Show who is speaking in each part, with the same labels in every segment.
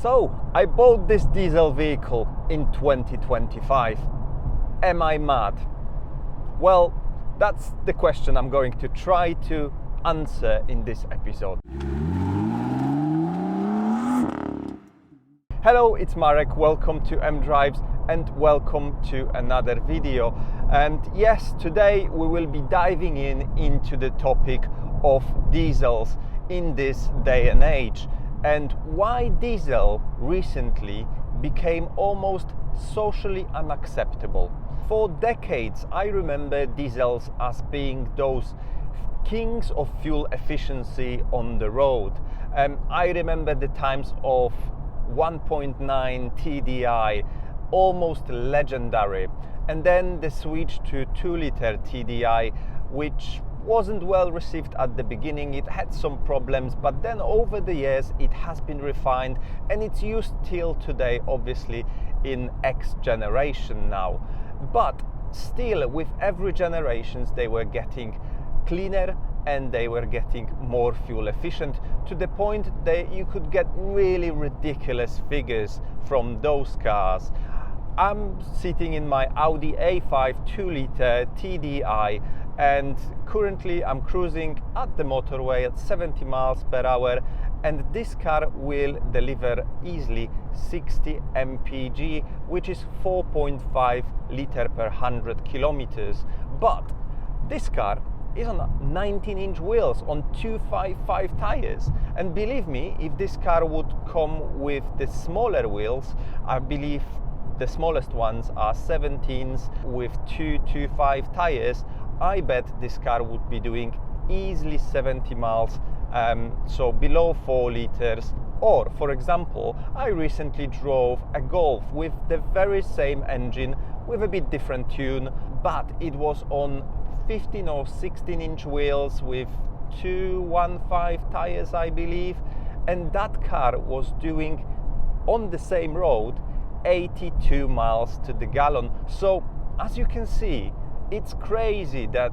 Speaker 1: So, I bought this diesel vehicle in 2025. Am I mad? Well, that's the question I'm going to try to answer in this episode. Hello, it's Marek. Welcome to MDrives and welcome to another video. And yes, today we will be diving into the topic of diesels in this day and age, and why diesel recently became almost socially unacceptable. For decades, I remember diesels as being those kings of fuel efficiency on the road. I remember the times of 1.9 TDI, almost legendary, and then the switch to 2-liter TDI, which wasn't well received at the beginning. It had some problems, but then over the years it has been refined and it's used till today, obviously in X generation now. But still, with every generation they were getting cleaner and they were getting more fuel efficient, to the point that you could get really ridiculous figures from those cars. I'm sitting in my Audi A5 2-liter TDI, and currently I'm cruising at the motorway at 70 miles per hour, and this car will deliver easily 60 mpg, which is 4.5 liter per 100 kilometers. But this car is on 19-inch wheels on 255 tires, and believe me, if this car would come with the smaller wheels, I believe the smallest ones are 17s with 225 tires, I bet this car would be doing easily 70 miles, so below 4 liters. Or, for example, I recently drove a Golf with the very same engine with a bit different tune, but it was on 15 or 16-inch wheels with 215 tires, I believe, and that car was doing on the same road 82 miles to the gallon. So as you can see, it's crazy that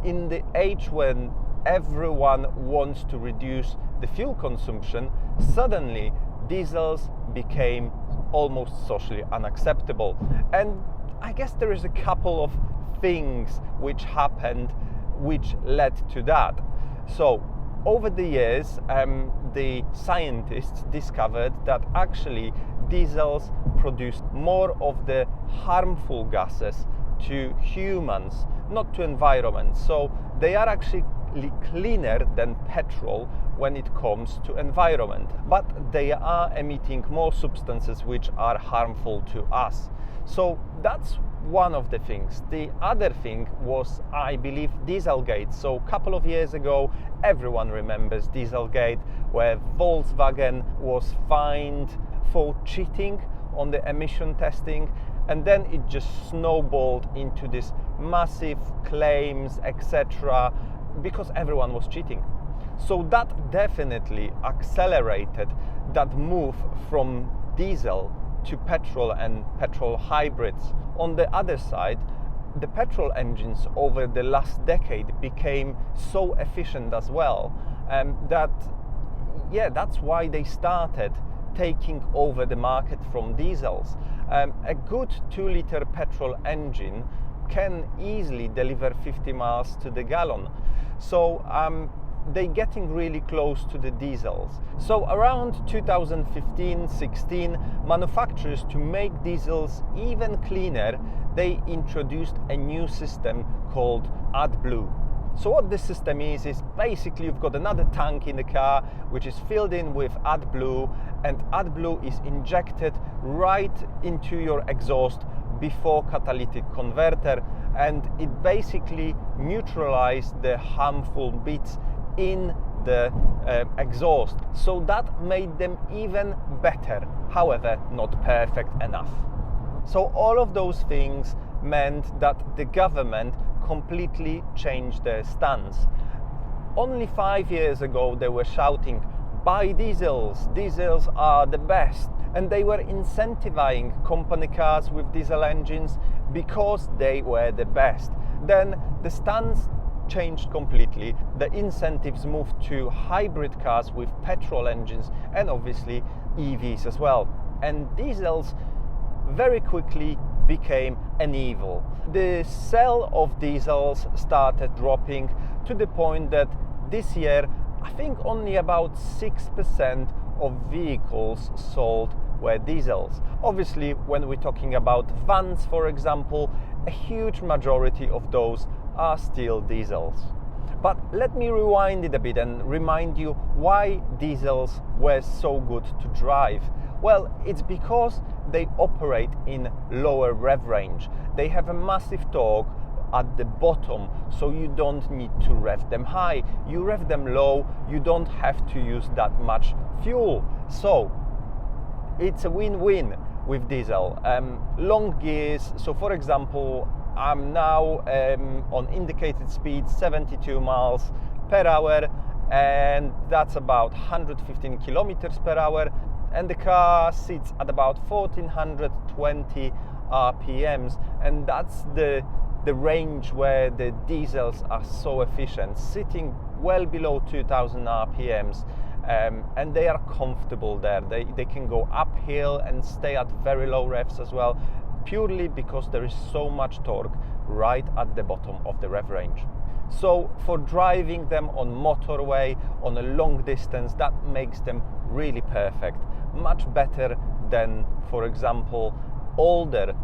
Speaker 1: in the age when everyone wants to reduce the fuel consumption, suddenly diesels became almost socially unacceptable. And I guess there is a couple of things which happened which led to that. So over the years, the scientists discovered that actually diesels produced more of the harmful gases to humans, not to environment. So they are actually cleaner than petrol when it comes to environment, but they are emitting more substances which are harmful to us. So that's one of the things. The other thing was, I believe, Dieselgate. So a couple of years ago, everyone remembers Dieselgate, where Volkswagen was fined for cheating on the emission testing, and then it just snowballed into this massive claims, etc., because everyone was cheating. So that definitely accelerated that move from diesel to petrol and petrol hybrids. On the other side, the petrol engines over the last decade became so efficient as well, that's why they started taking over the market from diesels. A good 2-liter petrol engine can easily deliver 50 miles to the gallon. So they're getting really close to the diesels. So around 2015-16, manufacturers, to make diesels even cleaner, they introduced a new system called AdBlue. So what this system is basically you've got another tank in the car which is filled in with AdBlue, and AdBlue is injected right into your exhaust before catalytic converter, and it basically neutralizes the harmful bits in the exhaust. So that made them even better, however not perfect enough. So all of those things meant that the government completely changed their stance. Only 5 years ago they were shouting, buy diesels, diesels are the best, and they were incentivizing company cars with diesel engines because they were the best. Then the stance changed completely. The incentives moved to hybrid cars with petrol engines and obviously EVs as well. And diesels very quickly became an evil. The sale of diesels started dropping to the point that this year, I think only about 6% of vehicles sold were diesels. Obviously, when we're talking about vans, for example, a huge majority of those are still diesels. But let me rewind it a bit and remind you why diesels were so good to drive. Well, it's because they operate in lower rev range. They have a massive torque at the bottom, so you don't need to rev them high. You rev them low, you don't have to use that much fuel. So it's a win-win with diesel. Long gears, so for example, I'm now on indicated speed 72 miles per hour, and that's about 115 kilometers per hour, and the car sits at about 1420 RPMs, and that's the range where the diesels are so efficient, sitting well below 2000 RPMs, and they are comfortable there. They can go uphill and stay at very low revs as well, purely because there is so much torque right at the bottom of the rev range. So for driving them on motorway, on a long distance, that makes them really perfect. Much better than, for example, older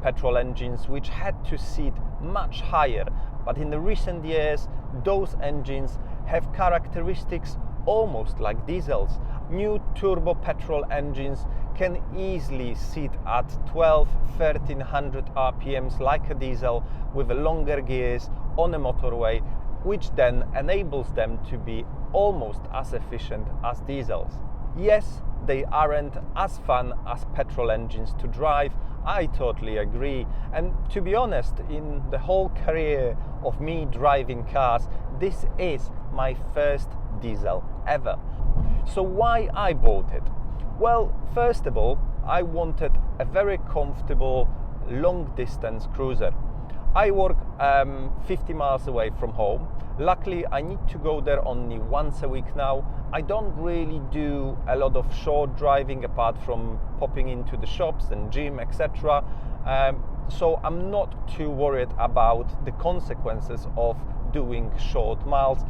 Speaker 1: petrol engines which had to sit much higher. But in the recent years, those engines have characteristics almost like diesels. New turbo petrol engines can easily sit at 1300 RPMs like a diesel with a longer gears on a motorway, which then enables them to be almost as efficient as diesels. Yes, they aren't as fun as petrol engines to drive, I totally agree. And to be honest, in the whole career of me driving cars, this is my first diesel ever. So why I bought it? Well, first of all, I wanted a very comfortable long distance cruiser. I work 50 miles away from home. Luckily, I need to go there only once a week now. I don't really do a lot of short driving apart from popping into the shops and gym, etc. So I'm not too worried about the consequences of doing short miles,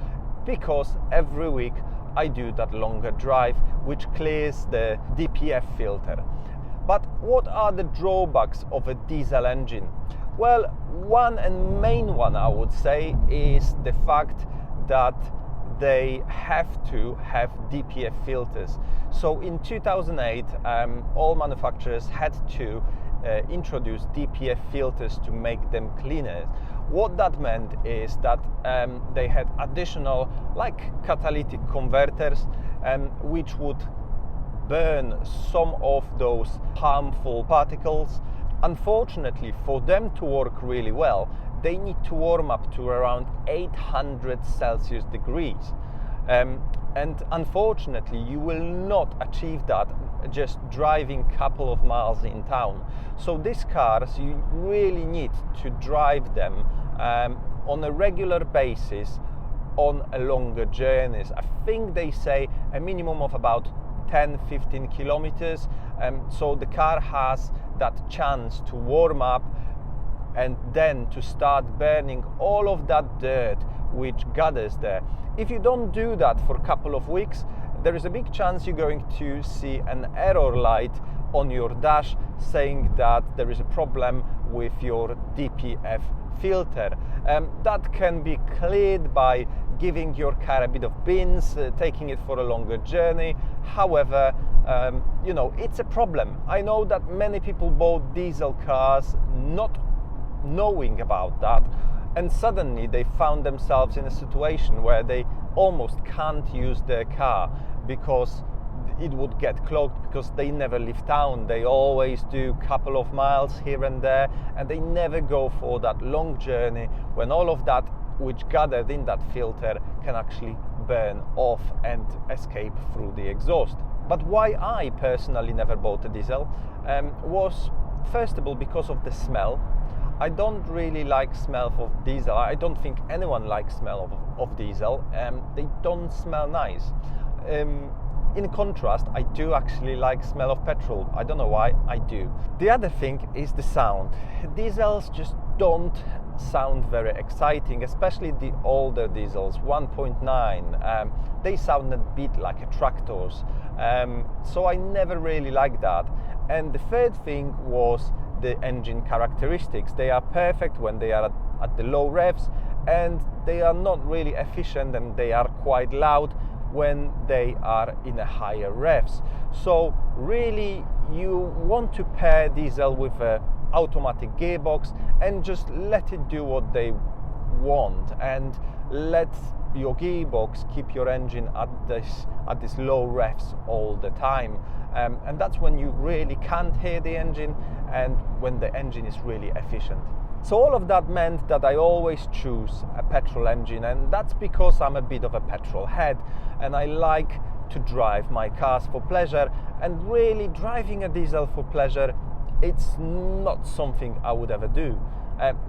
Speaker 1: because every week I do that longer drive, which clears the DPF filter. But what are the drawbacks of a diesel engine? Well, one and main one I would say is the fact that they have to have DPF filters. So in 2008, all manufacturers had to introduce DPF filters to make them cleaner. What that meant is that they had additional, like catalytic converters, which would burn some of those harmful particles. Unfortunately, for them to work really well, they need to warm up to around 800 Celsius degrees. And unfortunately, you will not achieve that just driving a couple of miles in town. So these cars, you really need to drive them on a regular basis on a longer journeys. I think they say a minimum of about 10-15 kilometers. So the car has that chance to warm up and then to start burning all of that dirt which gathers there. If you don't do that for a couple of weeks, there is a big chance you're going to see an error light on your dash saying that there is a problem with your DPF filter. That can be cleared by giving your car a bit of bins, taking it for a longer journey. However, it's a problem. I know that many people bought diesel cars not knowing about that, and suddenly they found themselves in a situation where they almost can't use their car because it would get clogged, because they never leave town. They always do a couple of miles here and there, and they never go for that long journey when all of that which gathered in that filter can actually burn off and escape through the exhaust. But why I personally never bought a diesel was, first of all, because of the smell. I don't really like smell of diesel. I don't think anyone likes smell of diesel. They don't smell nice. In contrast, I do actually like smell of petrol. I don't know why, I do. The other thing is the sound. Diesels just don't sound very exciting, especially the older diesels, 1.9. They sound a bit like a tractors. So I never really liked that. And the third thing was the engine characteristics. They are perfect when they are at the low revs, and they are not really efficient, and they are quite loud when they are in a higher revs. So really you want to pair diesel with an automatic gearbox and just let it do what they want, and let your gearbox keep your engine at this low revs all the time, and that's when you really can't hear the engine and when the engine is really efficient. So all of that meant that I always choose a petrol engine, and that's because I'm a bit of a petrol head and I like to drive my cars for pleasure, and really driving a diesel for pleasure, it's not something I would ever do.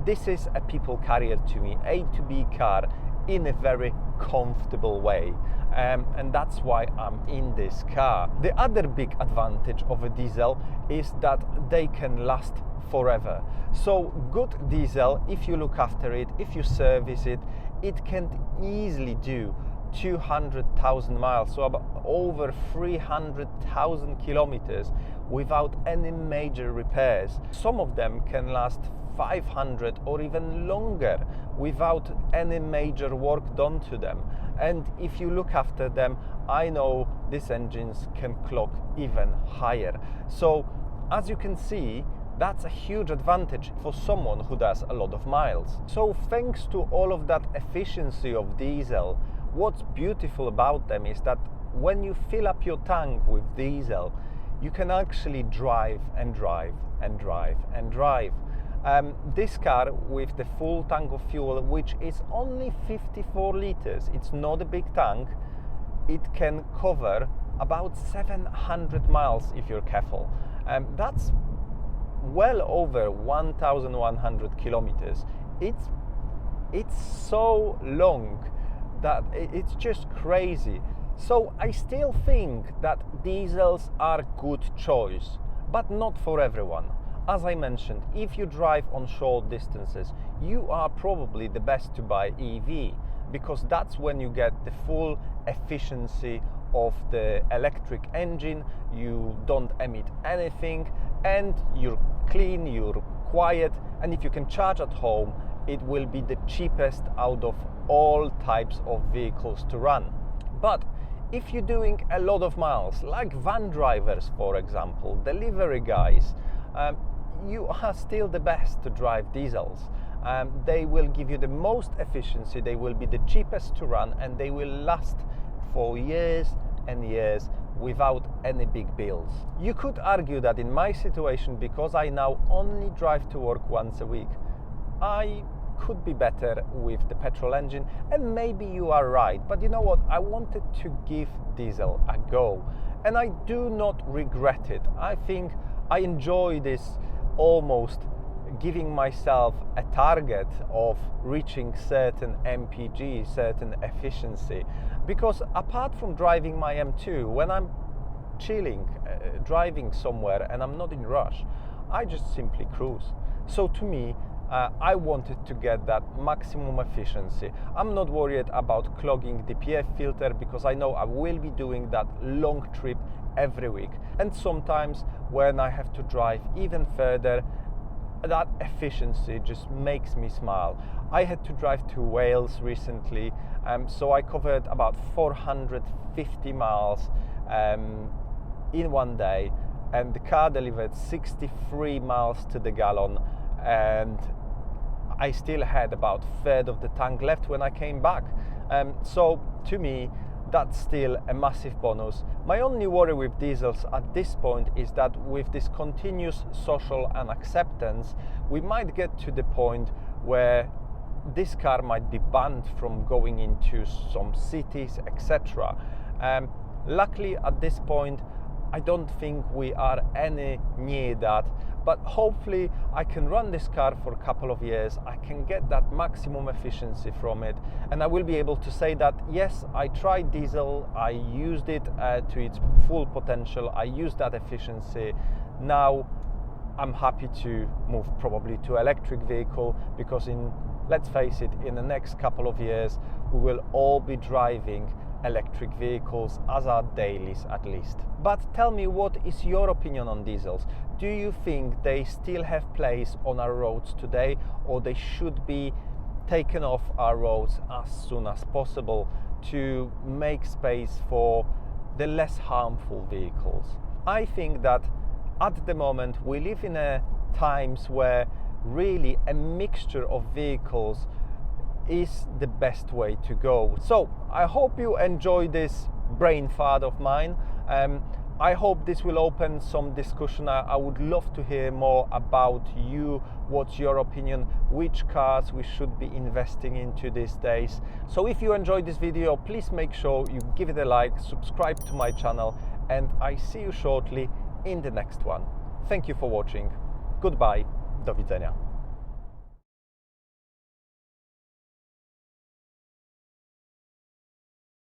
Speaker 1: This is a people carrier to me, A to B car in a very comfortable way, and that's why I'm in this car. The other big advantage of a diesel is that they can last forever. So good diesel, if you look after it, if you service it, it can easily do 200,000 miles, so about over 300,000 kilometers without any major repairs. Some of them can last 500 or even longer without any major work done to them. And if you look after them, I know these engines can clock even higher. So as you can see, that's a huge advantage for someone who does a lot of miles. So thanks to all of that efficiency of diesel, what's beautiful about them is that when you fill up your tank with diesel, you can actually drive and drive and drive and drive. This car with the full tank of fuel, which is only 54 liters, it's not a big tank, it can cover about 700 miles if you're careful. That's well over 1,100 kilometers. It's so long that it's just crazy. So I still think that diesels are a good choice, but not for everyone. As I mentioned, if you drive on short distances, you are probably the best to buy EV, because that's when you get the full efficiency of the electric engine, you don't emit anything, and you're clean, you're quiet, and if you can charge at home, it will be the cheapest out of all types of vehicles to run. But if you're doing a lot of miles, like van drivers for example, delivery guys, you are still the best to drive diesels. They will give you the most efficiency, they will be the cheapest to run, and they will last for years and years without any big bills. You could argue that in my situation, because I now only drive to work once a week, I could be better with the petrol engine, and maybe you are right, but you know what, I wanted to give diesel a go, and I do not regret it. I think I enjoy this, almost giving myself a target of reaching certain MPG, certain efficiency, because apart from driving my M2, when I'm chilling, driving somewhere and I'm not in rush, I just simply cruise. So to me, I wanted to get that maximum efficiency. I'm not worried about clogging the PF filter, because I know I will be doing that long trip every week. And sometimes when I have to drive even further, that efficiency just makes me smile. I had to drive to Wales recently, so I covered about 450 miles in one day, and the car delivered 63 miles to the gallon, and I still had about a third of the tank left when I came back. So to me, that's still a massive bonus. My only worry with diesels at this point is that with this continuous social and acceptance, we might get to the point where this car might be banned from going into some cities, etc. Luckily at this point, I don't think we are any near that, but hopefully I can run this car for a couple of years, I can get that maximum efficiency from it, and I will be able to say that yes, I tried diesel, I used it to its full potential, I used that efficiency. Now I'm happy to move probably to electric vehicle, because let's face it, in the next couple of years we will all be driving electric vehicles as our dailies at least. But tell me, what is your opinion on diesels? Do you think they still have place on our roads today, or they should be taken off our roads as soon as possible to make space for the less harmful vehicles? I think that at the moment we live in times where really a mixture of vehicles is the best way to go. So I hope you enjoy this brain fart of mine. I hope this will open some discussion. I would love to hear more about you. What's your opinion? Which cars we should be investing into these days? So if you enjoyed this video, please make sure you give it a like, subscribe to my channel, and I see you shortly in the next one. Thank you for watching. Goodbye. Do widzenia.